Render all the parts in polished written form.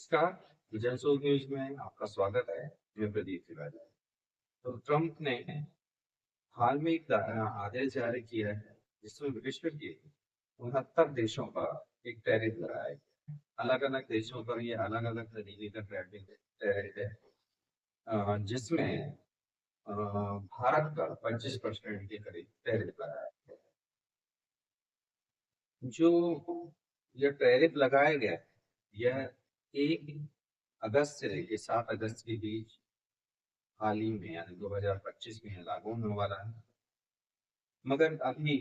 नमस्कार। जनसो न्यूज में आपका स्वागत है। मैं प्रदीप तिवारी। तो ट्रंप ने हाल में एक आदेश जारी किया है जिसमें विश्व के 69 देशों पर एक टैरिफ लगाया है। अलग अलग देशों पर ये अलग अलग तरीके का टैरिफ है, जिसमें भारत पर 25% के करीब टैरिफ लगाया है। जो यह टैरिफ लगाया गया है, यह 1 अगस्त से लेकर 7 अगस्त के बीच हाल ही में यानी 2025 में लागू होने वाला है। मगर अभी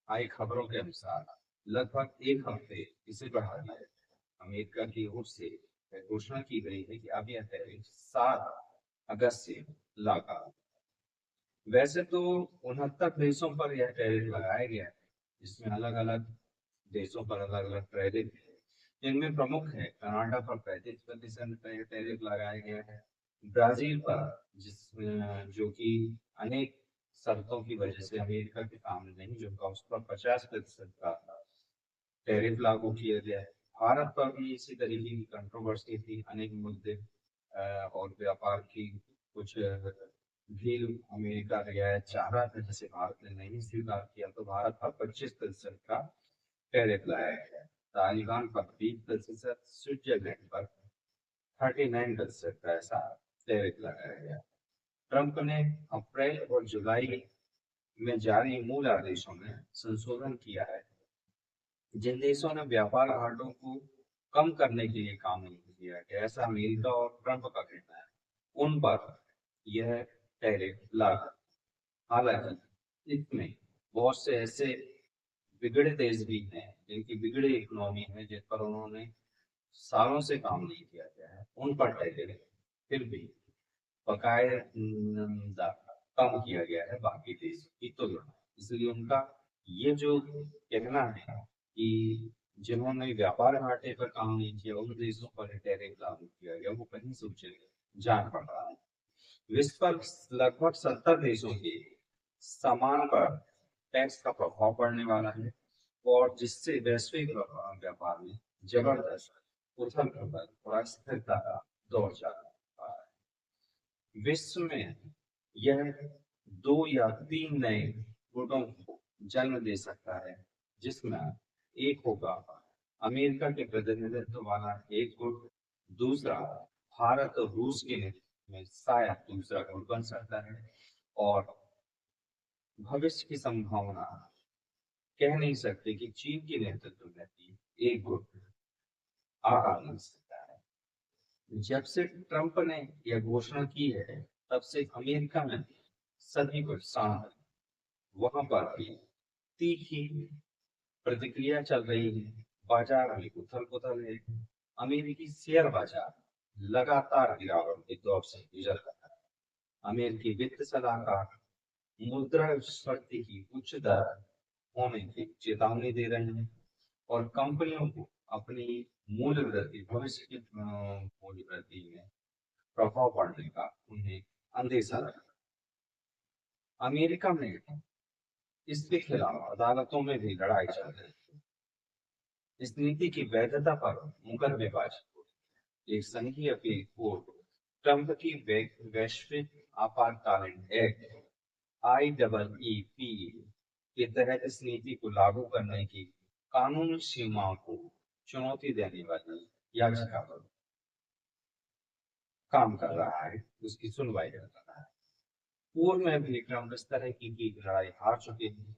आई खबरों के अनुसार लगभग एक हफ्ते इसे बढ़ा दिया है। अमेरिका की ओर से घोषणा की गई है कि अब यह टैरिफ 7 अगस्त से लागू होगा। वैसे तो 69 देशों पर यह टैरिफ लगाया गया है, जिसमें अलग अलग देशों पर अलग अलग टैरिफ है। इनमें प्रमुख है कनाडा पर 35% टैरिफ लगाया गया है। ब्राजील पर जो कि अनेक शर्तों की वजह से अमेरिका के सामने नहीं झुका, उस पर 50% का टैरिफ लागू किया गया है। भारत पर भी इसी तरीके की कंट्रोवर्सी थी, अनेक मुद्दे और व्यापार की कुछ डील अमेरिका रियायत चाह रहा था जिसे भारत ने नहीं स्वीकार किया, तो भारत पर 25% का टैरिफ लगाया गया। तालिबान पर 20%, स्विट्जरलैंड पर 39% का ऐसा टैरिफ लगाया गया। ट्रंप ने अप्रैल और जुलाई में जारी मूल आदेशों में संशोधन किया है। जिन देशों ने व्यापार घाटों को कम करने के लिए काम नहीं किया है, ऐसा अमेरिका और ट्रंप का कहना है, उन पर यह टैरिफ लागू। हालांकि इसमें बहुत से ऐसे बिगड़े देश भी हैं जिनकी बिगड़ी इकोनॉमी है, जिन पर उन्होंने सालों से काम नहीं किया गया है, उन पर टैरिफ फिर भी बकायदा कम किया गया है बाकी देशों की तुलना में। इसलिए उनका ये जो कहना है कि जिन्होंने व्यापार घाटे पर काम नहीं किया उन देशों पर टैरिफ लागू किया गया, वो कहीं से उसे जान पड़ रहा है। विश्व पर लगभग 70 देशों के सामान पर टैक्स का प्रभाव पड़ने वाला है, और जिससे वैश्विक व्यापार में जबरदस्त उथल पुथल और अस्थिरता का दौर चल रहा है। विश्व में यह 2 या 3 नए गुटों को जन्म दे सकता है, जिसमें एक होगा अमेरिका के प्रतिनिधित्व वाला एक गुट, दूसरा भारत और रूस के नेतृत्व में शायद दूसरा गुट बन सकता है, और भविष्य की संभावना कह नहीं सकते कि चीन के नेतृत्व में भी एक गुट आ नहीं सकता है। जब से ट्रंप ने यह घोषणा की है, तब से अमेरिका में सभी कुछ शांत है। वहां पर भी तीखी प्रतिक्रिया चल रही है। बाजार में उथल पुथल है। अमेरिकी शेयर बाजार लगातार गिरावट के दौर से गुजर रहा है। अमेरिकी वित्त सलाहकार मुद्रास्फीति की उच्च दर होने की चेतावनी दे रहे हैं, और कंपनियों को अपनी मूल्य वृद्धि भविष्य की मूल्य वृद्धि में प्रभाव पड़ने का उन्हें अंदेशा लगा। अमेरिका में इसके खिलाफ अदालतों में भी लड़ाई चल रही है। इस नीति की वैधता पर मुकदमेबाजी हो रही है। एक संघीय अपील कोर्ट ट्रंप की वैश्विक आपातकालीन एक्ट IEEPA के तहत इस नीति को लागू करने की कानूनी सीमाओं को चुनौती देने वाली याचिका पर काम कर रहा है, उसकी सुनवाई कर रहा है। पूर्व में भी ट्रंप इस तरह की लड़ाई हार चुके हैं,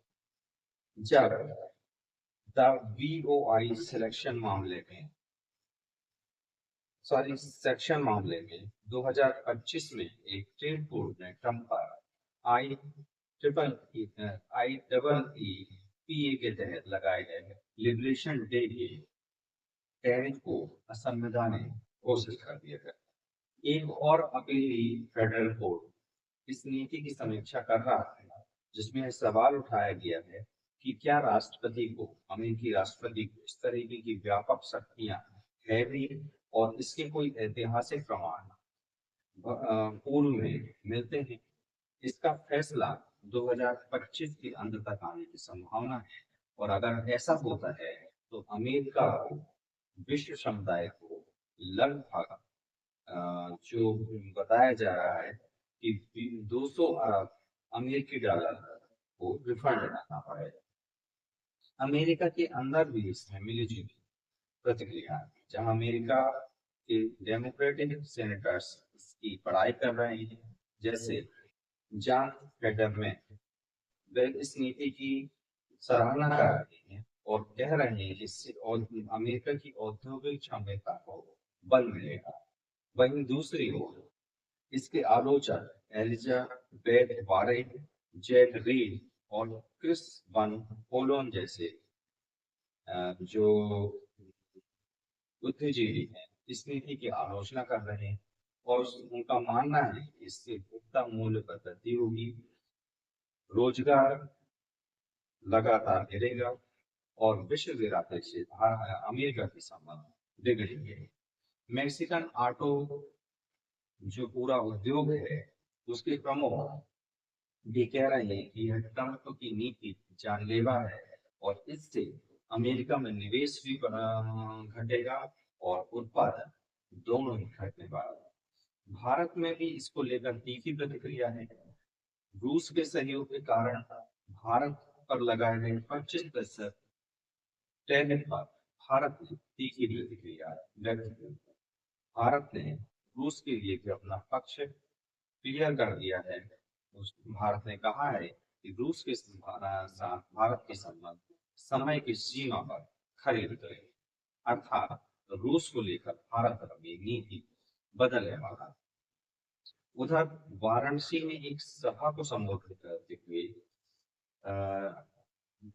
जब द VOI सिलेक्शन मामले में सेक्शन मामले में 2025 में एक ट्रेड कोर्ट ने ट्रंप पर IEEPA के तहत लगाए गए लिबरेशन डे के टैरिफ को असंवैधानिक घोषित कर दिया गया। एक और अपीली फेडरल कोर्ट इस नीति की समीक्षा कर रहा है, जिसमें यह सवाल उठाया गया है कि क्या राष्ट्रपति को, अमेरिकी राष्ट्रपति को इस तरीके की व्यापक शक्तियां है भी, और इसके कोई ऐतिहासिक प्रमाण पूर्व में मिलते हैं। इसका फैसला 2025 के अंत तक आने की संभावना है, और अगर ऐसा होता है तो अमेरिका को, विश्व समुदाय को लगभग जो बताया जा रहा है कि 200 अरब अमेरिकी डॉलर को रिफंड करना पड़ेगा। अमेरिका के अंदर भी इसमें मिलीजुली प्रतिक्रिया है, जहां अमेरिका के डेमोक्रेटिक सेनेटर्स इसकी पढ़ाई कर रहे हैं, जैसे जॉन फेडरमैन, वे इस नीति की सराहना कर रहे हैं और कह रहे हैं कि इससे अमेरिका की औद्योगिक क्षमता को बल मिलेगा। वहीं दूसरी ओर इसके आलोचक एलिजाबेथ वारेन, जेड रीड और क्रिस वन पोलोन जैसे जो बुद्धिजीवी हैं इस नीति की आलोचना कर रहे हैं और उनका मानना है कि इससे उपभोक्ता मूल्य पर वृद्धि होगी, रोजगार लगातार गिरेगा और विश्व विरासत से अमेरिका के संबंध बिगड़ेंगे। मैक्सिकन ऑटो जो पूरा उद्योग है उसके प्रमुख भी कह रहे हैं कि यह ट्रंप की नीति जानलेवा है और इससे अमेरिका में निवेश भी घटेगा और उत्पादन दोनों ही घटने वाला है। भारत में भी इसको लेकर तीखी प्रतिक्रिया है। रूस के सहयोग के कारण भारत पर लगाए गए 25% टैरिफ पर भारत ने तीखी प्रतिक्रिया व्यक्त की। भारत ने रूस के लिए भी अपना पक्ष क्लियर कर दिया है। भारत ने कहा है कि रूस के साथ भारत के संबंध समय की सीमा पर खड़े उतरे, अर्थात रूस को लेकर भारत अपनी नीति बदलने वाला है। उधर वाराणसी में एक सभा को संबोधित करते हुए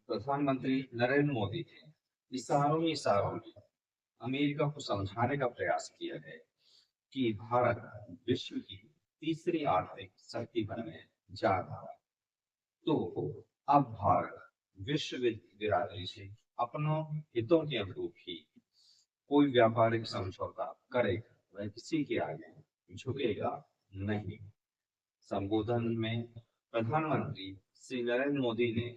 प्रधानमंत्री नरेंद्र मोदी ने इशारों में अमेरिका को समझाने का प्रयास किया है कि भारत विश्व की तीसरी आर्थिक शक्ति बनने जा रहा है। तो अब भारत विश्व बिरादरी से अपनों हितों के अनुरूप ही कोई व्यापारिक समझौता करेगा, वह किसी के आगे झुकेगा नहीं। संबोधन में प्रधानमंत्री श्री नरेंद्र मोदी ने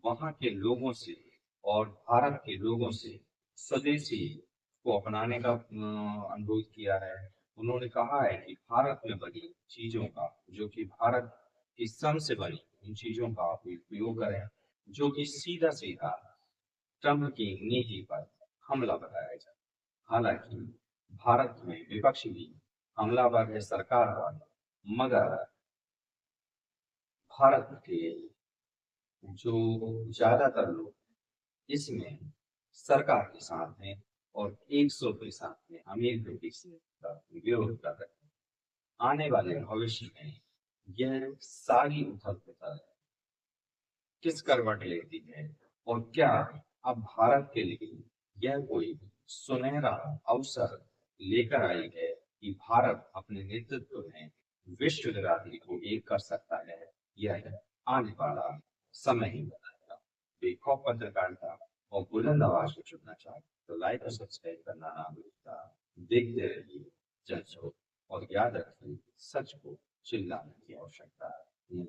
वहां के लोगों से और भारत के लोगों से स्वदेशी को अपनाने का अनुरोध किया है। उन्होंने कहा है कि भारत में बनी चीजों का, जो कि भारत की श्रम से बनी उन चीजों का उपयोग करें, जो कि सीधा सीधा ट्रंप की नीति पर हमला बताया जाए। हालांकि भारत में विपक्ष भी हमलावर है सरकार पर, मगर भारत के जो ज्यादातर लोग इसमें सरकार के साथ हैं और 100% में अमेरिका के विरोध कर रहे हैं। आने वाले भविष्य में यह सारी उथल पुथल किस करवट लेती है और क्या अब भारत के लिए यह कोई सुनहरा अवसर लेकर आई है कि भारत अपने नेतृत्व में विश्व बिरादरी को एक कर सकता है, यह आने वाला समय ही बताएगा। बेखौफ पत्रकारिता और बुलंद आवाज को चुनना चाहे तो लाइक और सब्सक्राइब करना ना भूलता। देखते रहिए जज और याद रखिए, सच को चिल्लाने की आवश्यकता है।